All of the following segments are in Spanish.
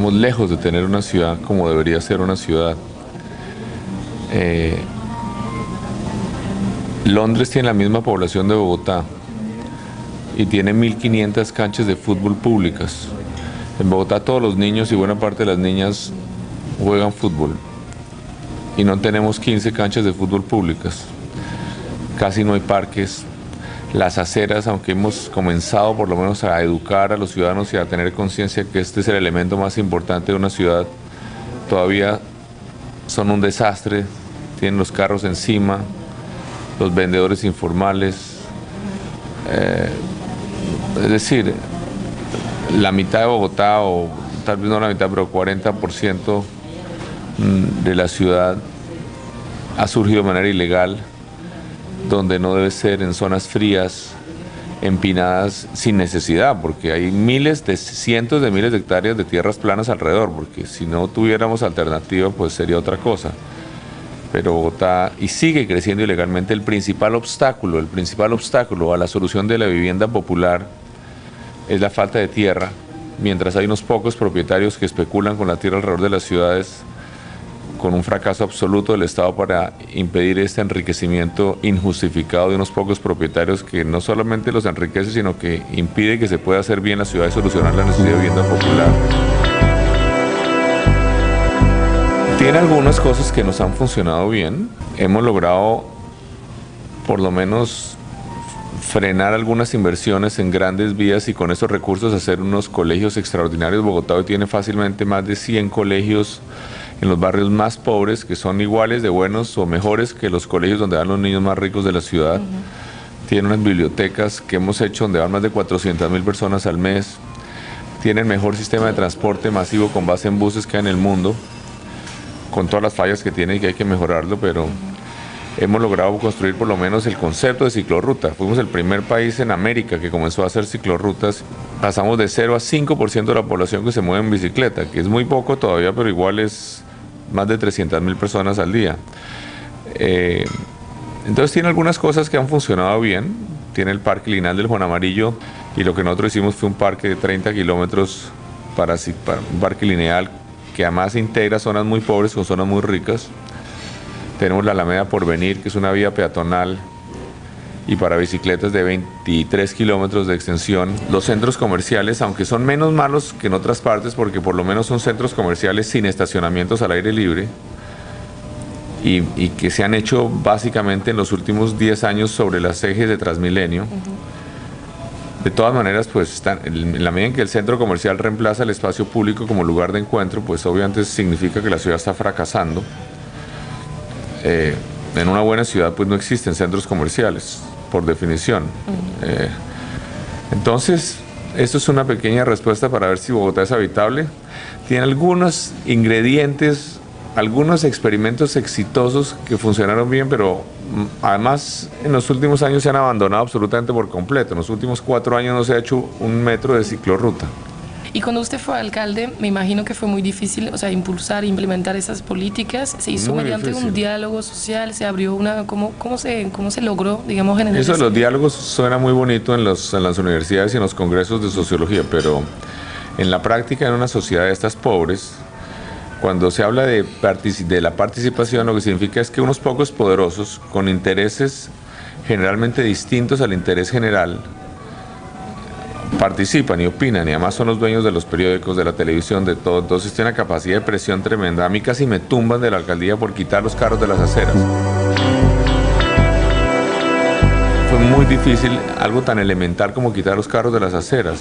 estamos lejos de tener una ciudad como debería ser una ciudad. Londres tiene la misma población de Bogotá y tiene 1.500 canchas de fútbol públicas. En Bogotá todos los niños y buena parte de las niñas juegan fútbol y no tenemos 15 canchas de fútbol públicas. Casi no hay parques. Las aceras, aunque hemos comenzado por lo menos a educar a los ciudadanos y a tener conciencia que este es el elemento más importante de una ciudad, todavía son un desastre. Tienen los carros encima, los vendedores informales. Es decir, la mitad de Bogotá, o tal vez no la mitad, pero 40% de la ciudad ha surgido de manera ilegal, donde no debe ser, en zonas frías, empinadas sin necesidad, porque hay cientos de miles de hectáreas de tierras planas alrededor, porque si no tuviéramos alternativa, pues sería otra cosa. Pero Bogotá, y sigue creciendo ilegalmente, el principal obstáculo a la solución de la vivienda popular es la falta de tierra. Mientras hay unos pocos propietarios que especulan con la tierra alrededor de las ciudades, con un fracaso absoluto del Estado para impedir este enriquecimiento injustificado de unos pocos propietarios que no solamente los enriquece, sino que impide que se pueda hacer bien la ciudad y solucionar la necesidad de vivienda popular. Tiene algunas cosas que nos han funcionado bien. Hemos logrado, por lo menos, frenar algunas inversiones en grandes vías y con esos recursos hacer unos colegios extraordinarios. Bogotá hoy tiene fácilmente más de 100 colegios en los barrios más pobres, que son iguales de buenos o mejores que los colegios donde van los niños más ricos de la ciudad. Tienen unas bibliotecas que hemos hecho donde van más de 400.000 personas al mes. Tienen el mejor sistema de transporte masivo con base en buses que hay en el mundo, con todas las fallas que tiene y que hay que mejorarlo, pero hemos logrado construir por lo menos el concepto de ciclorruta. Fuimos el primer país en América que comenzó a hacer ciclorrutas. Pasamos de 0 a 5% de la población que se mueve en bicicleta, que es muy poco todavía, pero igual es más de 300.000 personas al día. Entonces tiene algunas cosas que han funcionado bien. Tiene el Parque Lineal del Juan Amarillo, y lo que nosotros hicimos fue un parque de 30 kilómetros para un parque lineal que además integra zonas muy pobres con zonas muy ricas. Tenemos la Alameda Porvenir, que es una vía peatonal y para bicicletas de 23 kilómetros de extensión. Los centros comerciales, aunque son menos malos que en otras partes, porque por lo menos son centros comerciales sin estacionamientos al aire libre, y que se han hecho básicamente en los últimos 10 años sobre las ejes de Transmilenio. De todas maneras, pues en la medida en que el centro comercial reemplaza el espacio público como lugar de encuentro, pues obviamente significa que la ciudad está fracasando. En una buena ciudad pues no existen centros comerciales, por definición. Entonces, esto es una pequeña respuesta para ver si Bogotá es habitable. Tiene algunos ingredientes, algunos experimentos exitosos que funcionaron bien, pero además en los últimos años se han abandonado absolutamente por completo. En los últimos 4 años no se ha hecho un metro de ciclorruta. Y cuando usted fue alcalde, me imagino que fue muy difícil, o sea, impulsar e implementar esas políticas. Se hizo muy mediante difícil. Un diálogo social, se abrió una... ¿Cómo se logró, digamos, generar eso? Los diálogos suena muy bonito en las universidades y en los congresos de sociología, pero en la práctica, en una sociedad de estas pobres, cuando se habla de la participación, lo que significa es que unos pocos poderosos, con intereses generalmente distintos al interés general, participan y opinan, y además son los dueños de los periódicos, de la televisión, de todo. Entonces tiene una capacidad de presión tremenda. A mí casi me tumban de la alcaldía por quitar los carros de las aceras. Fue muy difícil algo tan elemental como quitar los carros de las aceras.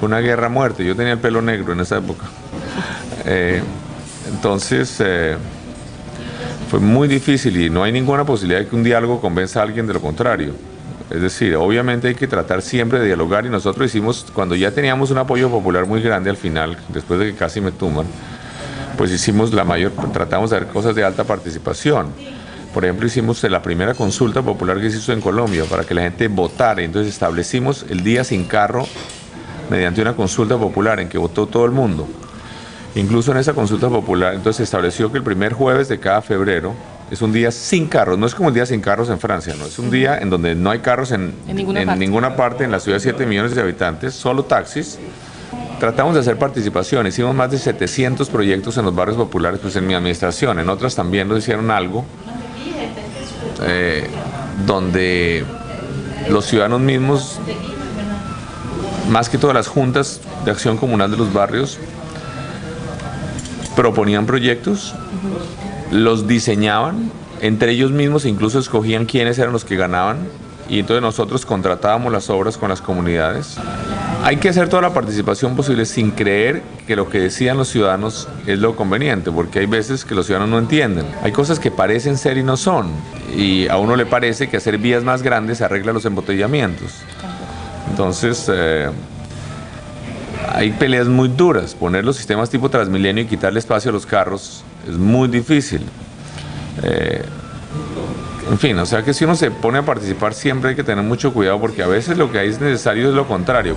Fue una guerra a muerte. Yo tenía el pelo negro en esa época. Entonces fue muy difícil y no hay ninguna posibilidad de que un diálogo convenza a alguien de lo contrario. Es decir, obviamente hay que tratar siempre de dialogar, y nosotros hicimos, cuando ya teníamos un apoyo popular muy grande al final, después de que casi me tumban, pues hicimos tratamos de hacer cosas de alta participación. Por ejemplo, hicimos la primera consulta popular que se hizo en Colombia para que la gente votara, y entonces establecimos el día sin carro mediante una consulta popular en que votó todo el mundo. Incluso en esa consulta popular, entonces se estableció que el primer jueves de cada febrero es un día sin carros. No es como el día sin carros en Francia, no, es un día en donde no hay carros en ninguna parte en la ciudad de 7 millones de habitantes, solo taxis, tratamos de hacer participación, hicimos más de 700 proyectos en los barrios populares, pues en mi administración, en otras también lo hicieron algo, donde los ciudadanos mismos, más que todas las juntas de acción comunal de los barrios, proponían proyectos, los diseñaban, entre ellos mismos incluso escogían quiénes eran los que ganaban, y entonces nosotros contratábamos las obras con las comunidades. Hay que hacer toda la participación posible sin creer que lo que decían los ciudadanos es lo conveniente, porque hay veces que los ciudadanos no entienden. Hay cosas que parecen ser y no son, y a uno le parece que hacer vías más grandes arregla los embotellamientos. Entonces, hay peleas muy duras. Poner los sistemas tipo Transmilenio y quitarle espacio a los carros es muy difícil. En fin, o sea que si uno se pone a participar siempre hay que tener mucho cuidado, porque a veces lo que hay es necesario es lo contrario.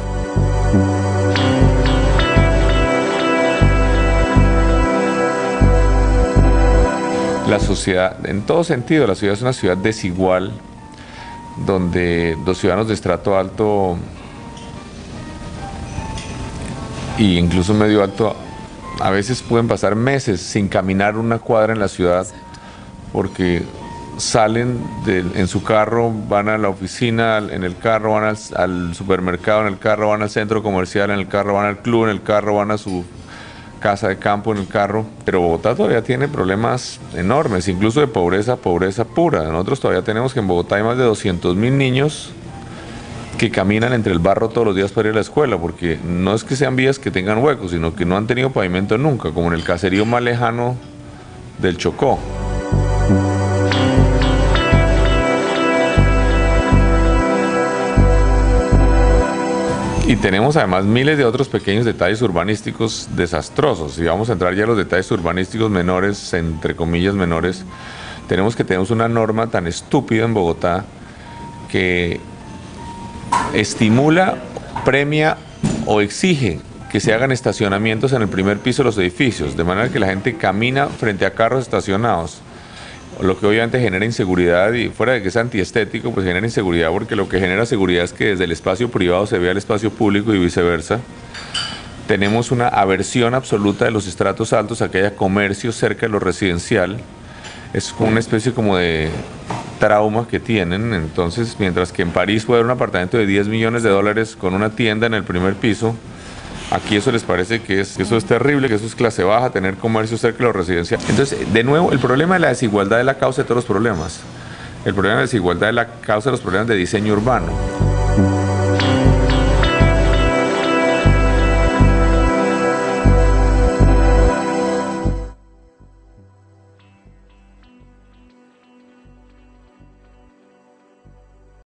La sociedad, en todo sentido, la ciudad es una ciudad desigual, donde los ciudadanos de estrato alto e incluso medio alto a veces pueden pasar meses sin caminar una cuadra en la ciudad, porque salen en su carro, van a la oficina en el carro, van al supermercado en el carro, van al centro comercial en el carro, van al club en el carro, van a su casa de campo en el carro. Pero Bogotá todavía tiene problemas enormes, incluso de pobreza pura. Nosotros todavía tenemos que en Bogotá hay más de 200.000 niños que caminan entre el barro todos los días para ir a la escuela, porque no es que sean vías que tengan huecos, sino que no han tenido pavimento nunca, como en el caserío más lejano del Chocó. Y tenemos además miles de otros pequeños detalles urbanísticos desastrosos. Y vamos a entrar ya a los detalles urbanísticos menores, entre comillas menores. Tenemos una norma tan estúpida en Bogotá que estimula, premia o exige que se hagan estacionamientos en el primer piso de los edificios, de manera que la gente camina frente a carros estacionados, lo que obviamente genera inseguridad, y fuera de que es antiestético, pues genera inseguridad, porque lo que genera seguridad es que desde el espacio privado se vea el espacio público y viceversa. Tenemos una aversión absoluta de los estratos altos a que haya comercio cerca de lo residencial. Es una especie como de trauma que tienen. Entonces, mientras que en París puede haber un apartamento de $10 millones con una tienda en el primer piso, aquí eso les parece que eso es terrible, que eso es clase baja, tener comercio cerca de lo residencial. Entonces, de nuevo, el problema de la desigualdad es la causa de todos los problemas. El problema de la desigualdad es la causa de los problemas de diseño urbano.